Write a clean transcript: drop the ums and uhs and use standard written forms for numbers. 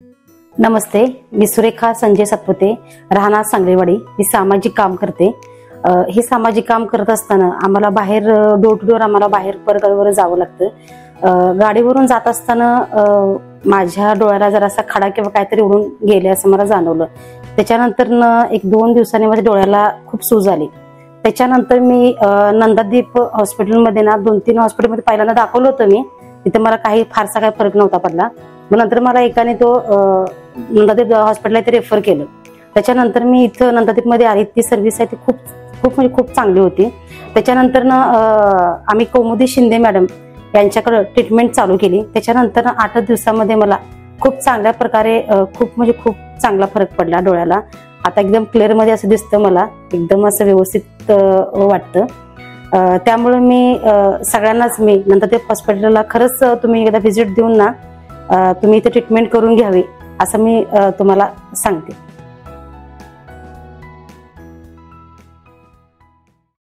नमस्ते, मी सुरेखा संजय सतपुते, राहणार सांगलीवाडी. मी सामाजिक काम करते. हे सामाजिक काम करत असताना आम्हाला बाहेर डोर टू डोर आम्हाला बाहेर परगावीवर जावं लागतं. गाडीवरून जात असताना माझ्या डोळ्याला जरासा खडा किंवा काहीतरी उडून गेले असं मला जाणवलं. त्याच्यानंतर 1-2 दिवसांनी माझ्या डोळ्याला खूप सूज आली. त्याच्यानंतर मी नंदादीप हॉस्पिटलमध्ये 2-3 हॉस्पिटलमध्ये पहिल्यांदा दाखवलं होतं मी. तिथे मला फारसा काही फरक नव्हता पडला. मग नंतर मला एकाने तो नंदादीप हॉस्पिटलला ते रेफर केलं. त्याच्यानंतर मी इथं नंदादीपमध्ये आली. ती सर्व्हिस आहे ती खूप चांगली होती. त्याच्यानंतर आम्ही कौमुदी शिंदे मॅडम यांच्याकडे ट्रीटमेंट चालू केली. त्याच्यानंतर 8 दिवसामध्ये मला खूप चांगल्या प्रकारे खूप चांगला फरक पडला डोळ्याला. आता एकदम क्लिअर मध्ये असं दिसतं, मला एकदम असं व्यवस्थित वाटतं. त्यामुळे मी सगळ्यांनाच मी नंदादीप हॉस्पिटलला खरंच तुम्ही एकदा व्हिजिट देऊन ना तुम्ही इथे ट्रीटमेंट करून घ्यावी असं मी तुम्हाला सांगते.